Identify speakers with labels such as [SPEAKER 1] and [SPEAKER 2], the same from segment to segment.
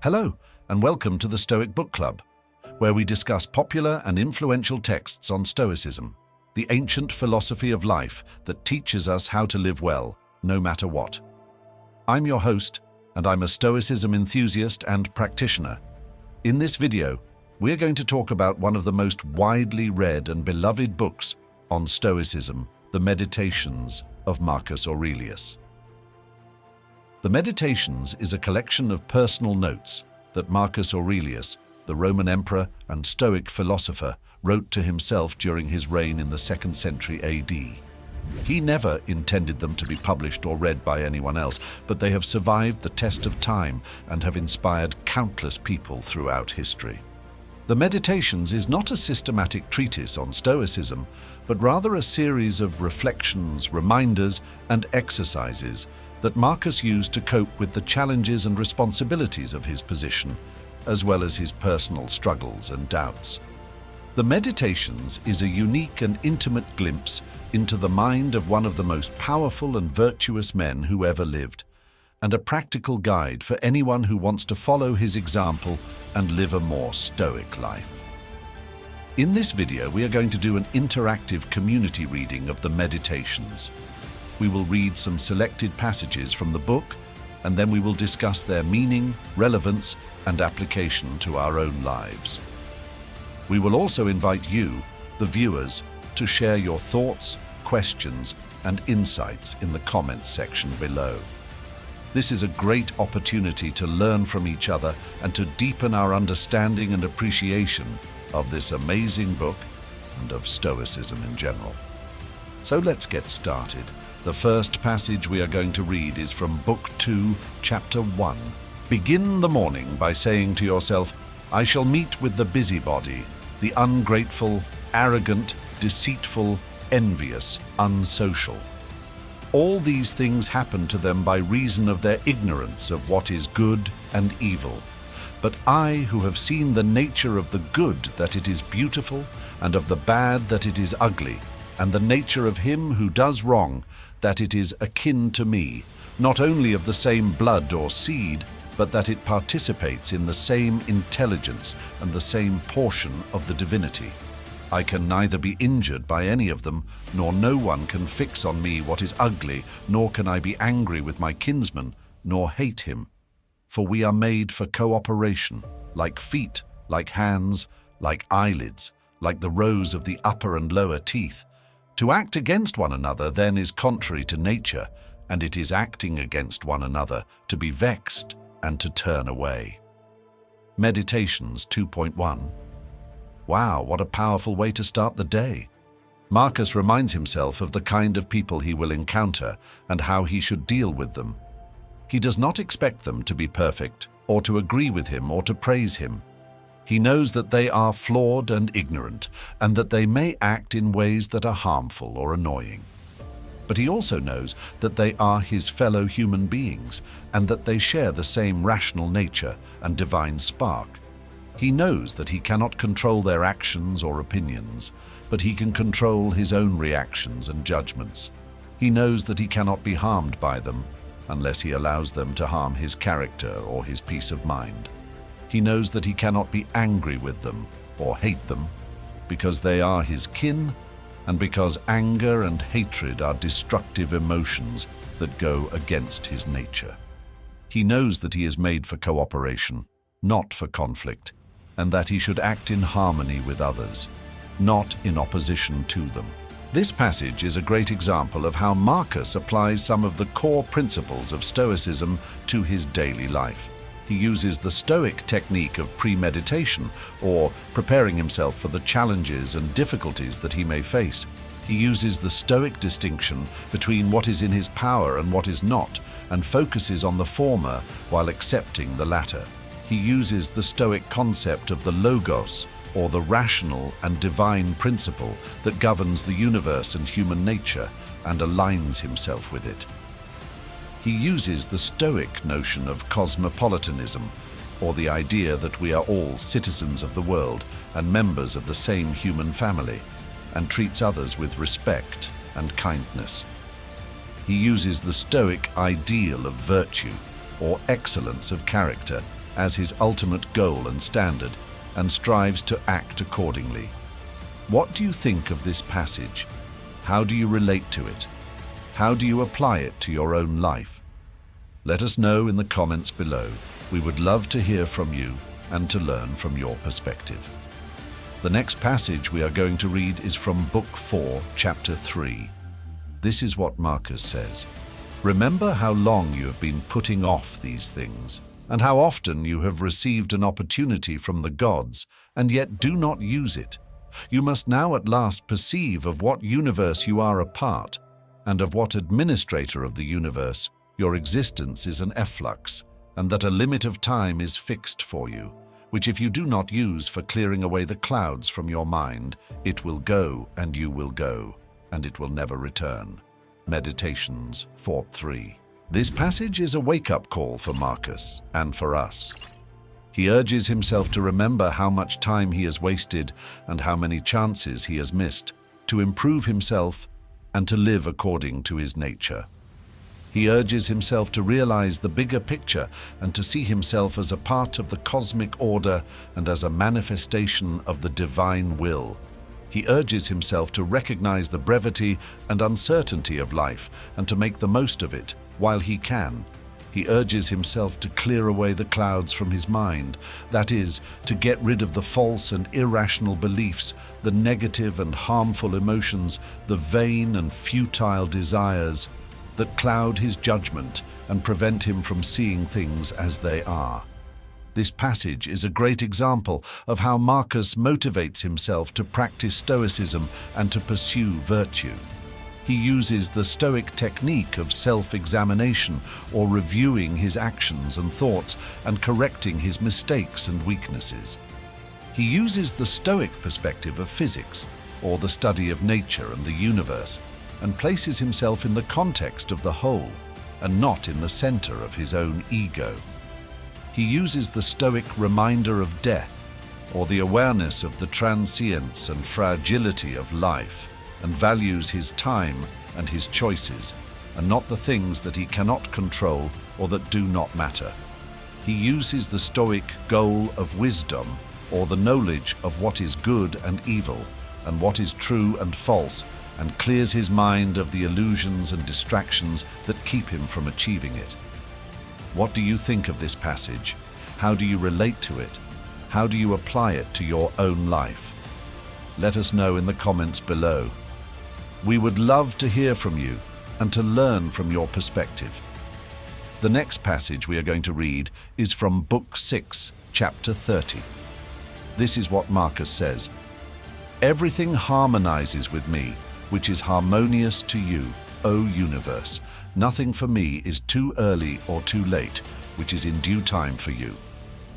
[SPEAKER 1] Hello, and welcome to the Stoic Book Club, where we discuss popular and influential texts on Stoicism, the ancient philosophy of life that teaches us how to live well, no matter what. I'm your host, and I'm a Stoicism enthusiast and practitioner. In this video, we're going to talk about one of the most widely read and beloved books on Stoicism, the Meditations of Marcus Aurelius. The Meditations is a collection of personal notes that Marcus Aurelius, the Roman emperor and Stoic philosopher, wrote to himself during his reign in the 2nd century AD. He never intended them to be published or read by anyone else, but they have survived the test of time and have inspired countless people throughout history. The Meditations is not a systematic treatise on Stoicism, but rather a series of reflections, reminders, and exercises that Marcus used to cope with the challenges and responsibilities of his position, as well as his personal struggles and doubts. The Meditations is a unique and intimate glimpse into the mind of one of the most powerful and virtuous men who ever lived, and a practical guide for anyone who wants to follow his example and live a more stoic life. In this video, we are going to do an interactive community reading of the Meditations. We will read some selected passages from the book, and then we will discuss their meaning, relevance, and application to our own lives. We will also invite you, the viewers, to share your thoughts, questions, and insights in the comments section below. This is a great opportunity to learn from each other and to deepen our understanding and appreciation of this amazing book and of Stoicism in general. So let's get started. The first passage we are going to read is from Book 2, Chapter 1. Begin the morning by saying to yourself, I shall meet with the busybody, the ungrateful, arrogant, deceitful, envious, unsocial. All these things happen to them by reason of their ignorance of what is good and evil. But I, who have seen the nature of the good, that it is beautiful, and of the bad, that it is ugly, and the nature of him who does wrong, that it is akin to me, not only of the same blood or seed, but that it participates in the same intelligence and the same portion of the divinity. I can neither be injured by any of them, nor no one can fix on me what is ugly, nor can I be angry with my kinsman, nor hate him. For we are made for cooperation, like feet, like hands, like eyelids, like the rows of the upper and lower teeth. To act against one another then is contrary to nature, and it is acting against one another to be vexed and to turn away. Meditations 2.1. Wow, what a powerful way to start the day. Marcus reminds himself of the kind of people he will encounter and how he should deal with them. He does not expect them to be perfect, or to agree with him, or to praise him. He knows that they are flawed and ignorant, and that they may act in ways that are harmful or annoying. But he also knows that they are his fellow human beings, and that they share the same rational nature and divine spark. He knows that he cannot control their actions or opinions, but he can control his own reactions and judgments. He knows that he cannot be harmed by them, unless he allows them to harm his character or his peace of mind. He knows that he cannot be angry with them or hate them, because they are his kin, and because anger and hatred are destructive emotions that go against his nature. He knows that he is made for cooperation, not for conflict, and that he should act in harmony with others, not in opposition to them. This passage is a great example of how Marcus applies some of the core principles of Stoicism to his daily life. He uses the Stoic technique of premeditation, or preparing himself for the challenges and difficulties that he may face. He uses the Stoic distinction between what is in his power and what is not, and focuses on the former while accepting the latter. He uses the Stoic concept of the logos, or the rational and divine principle that governs the universe and human nature, and aligns himself with it. He uses the Stoic notion of cosmopolitanism, or the idea that we are all citizens of the world and members of the same human family, and treats others with respect and kindness. He uses the Stoic ideal of virtue, or excellence of character, as his ultimate goal and standard, and strives to act accordingly. What do you think of this passage? How do you relate to it? How do you apply it to your own life? Let us know in the comments below. We would love to hear from you and to learn from your perspective. The next passage we are going to read is from Book 4, Chapter 3. This is what Marcus says. Remember how long you have been putting off these things, and how often you have received an opportunity from the gods, and yet do not use it. You must now at last perceive of what universe you are a part, and of what administrator of the universe your existence is an efflux, and that a limit of time is fixed for you, which if you do not use for clearing away the clouds from your mind, it will go and you will go, and it will never return. Meditations 4:3. This passage is a wake-up call for Marcus and for us. He urges himself to remember how much time he has wasted and how many chances he has missed to improve himself and to live according to his nature. He urges himself to realize the bigger picture and to see himself as a part of the cosmic order and as a manifestation of the divine will. He urges himself to recognize the brevity and uncertainty of life and to make the most of it while he can. He urges himself to clear away the clouds from his mind, that is, to get rid of the false and irrational beliefs, the negative and harmful emotions, the vain and futile desires that cloud his judgment and prevent him from seeing things as they are. This passage is a great example of how Marcus motivates himself to practice Stoicism and to pursue virtue. He uses the Stoic technique of self-examination or reviewing his actions and thoughts and correcting his mistakes and weaknesses. He uses the Stoic perspective of physics, or the study of nature and the universe, and places himself in the context of the whole and not in the center of his own ego. He uses the Stoic reminder of death, or the awareness of the transience and fragility of life, and values his time and his choices, and not the things that he cannot control or that do not matter. He uses the Stoic goal of wisdom, or the knowledge of what is good and evil, and what is true and false, and clears his mind of the illusions and distractions that keep him from achieving it. What do you think of this passage? How do you relate to it? How do you apply it to your own life? Let us know in the comments below. We would love to hear from you and to learn from your perspective. The next passage we are going to read is from Book 6, Chapter 30. This is what Marcus says. Everything harmonizes with me, which is harmonious to you, O universe. Nothing for me is too early or too late, which is in due time for you.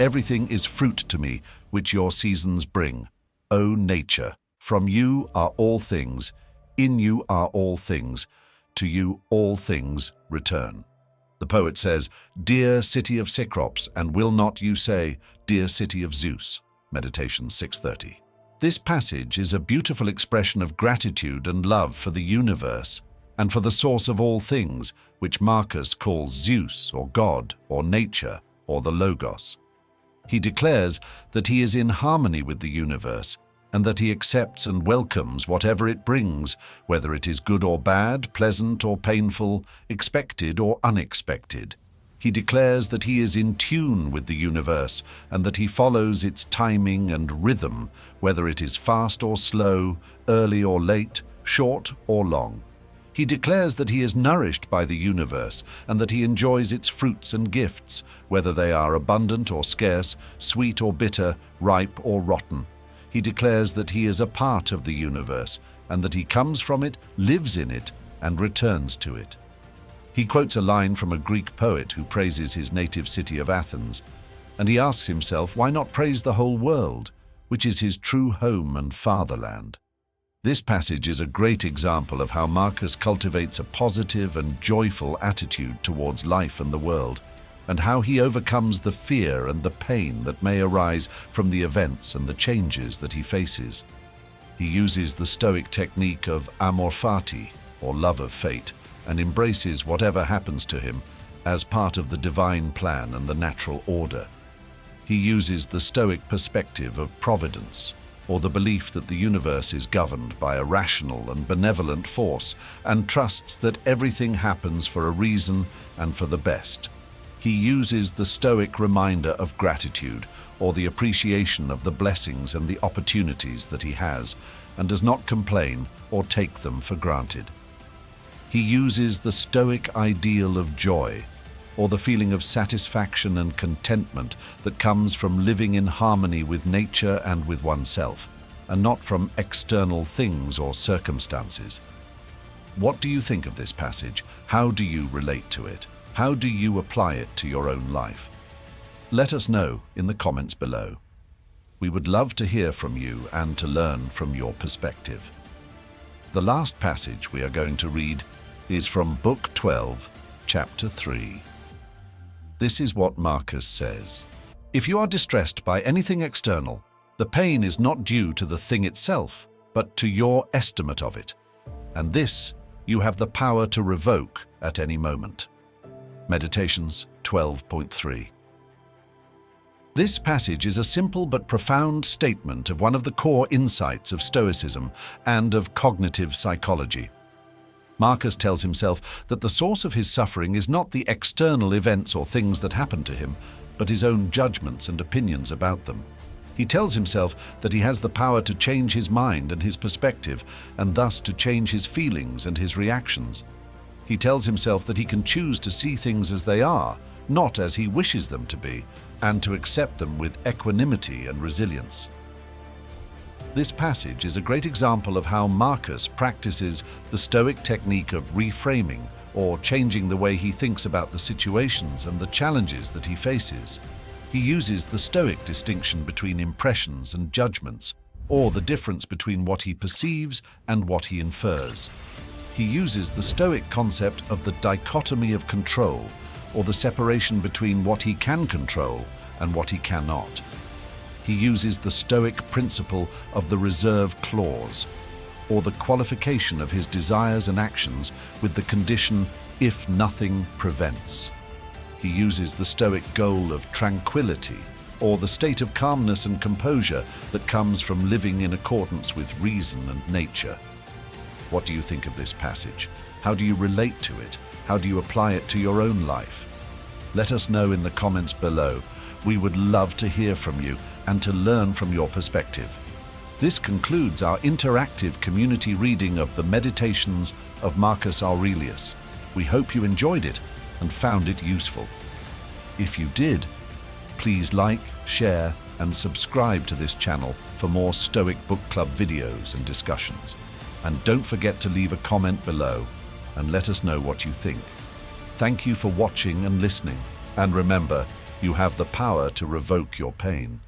[SPEAKER 1] Everything is fruit to me, which your seasons bring, O nature. From you are all things, in you are all things, to you all things return. The poet says, Dear city of Cecrops, and will not you say, Dear city of Zeus? Meditation 6:30. This passage is a beautiful expression of gratitude and love for the universe and for the source of all things, which Marcus calls Zeus or God or nature or the Logos. He declares that he is in harmony with the universe and that he accepts and welcomes whatever it brings, whether it is good or bad, pleasant or painful, expected or unexpected. He declares that he is in tune with the universe and that he follows its timing and rhythm, whether it is fast or slow, early or late, short or long. He declares that he is nourished by the universe and that he enjoys its fruits and gifts, whether they are abundant or scarce, sweet or bitter, ripe or rotten. He declares that he is a part of the universe and that he comes from it, lives in it, and returns to it. He quotes a line from a Greek poet who praises his native city of Athens, and he asks himself, why not praise the whole world, which is his true home and fatherland? This passage is a great example of how Marcus cultivates a positive and joyful attitude towards life and the world, and how he overcomes the fear and the pain that may arise from the events and the changes that he faces. He uses the Stoic technique of amor fati, or love of fate, and embraces whatever happens to him as part of the divine plan and the natural order. He uses the Stoic perspective of providence, or the belief that the universe is governed by a rational and benevolent force, and trusts that everything happens for a reason and for the best. He uses the Stoic reminder of gratitude, or the appreciation of the blessings and the opportunities that he has, and does not complain or take them for granted. He uses the Stoic ideal of joy, or the feeling of satisfaction and contentment that comes from living in harmony with nature and with oneself, and not from external things or circumstances. What do you think of this passage? How do you relate to it? How do you apply it to your own life? Let us know in the comments below. We would love to hear from you and to learn from your perspective. The last passage we are going to read is from Book 12, Chapter 3. This is what Marcus says. If you are distressed by anything external, the pain is not due to the thing itself, but to your estimate of it. And this you have the power to revoke at any moment. Meditations 12.3. This passage is a simple but profound statement of one of the core insights of Stoicism and of cognitive psychology. Marcus tells himself that the source of his suffering is not the external events or things that happen to him, but his own judgments and opinions about them. He tells himself that he has the power to change his mind and his perspective, and thus to change his feelings and his reactions. He tells himself that he can choose to see things as they are, not as he wishes them to be, and to accept them with equanimity and resilience. This passage is a great example of how Marcus practices the Stoic technique of reframing, or changing the way he thinks about the situations and the challenges that he faces. He uses the Stoic distinction between impressions and judgments, or the difference between what he perceives and what he infers. He uses the Stoic concept of the dichotomy of control, or the separation between what he can control and what he cannot. He uses the Stoic principle of the reserve clause, or the qualification of his desires and actions with the condition, if nothing prevents. He uses the Stoic goal of tranquility, or the state of calmness and composure that comes from living in accordance with reason and nature. What do you think of this passage? How do you relate to it? How do you apply it to your own life? Let us know in the comments below. We would love to hear from you and to learn from your perspective. This concludes our interactive community reading of the Meditations of Marcus Aurelius. We hope you enjoyed it and found it useful. If you did, please like, share, and subscribe to this channel for more Stoic Book Club videos and discussions. And don't forget to leave a comment below and let us know what you think. Thank you for watching and listening, and remember, you have the power to revoke your pain.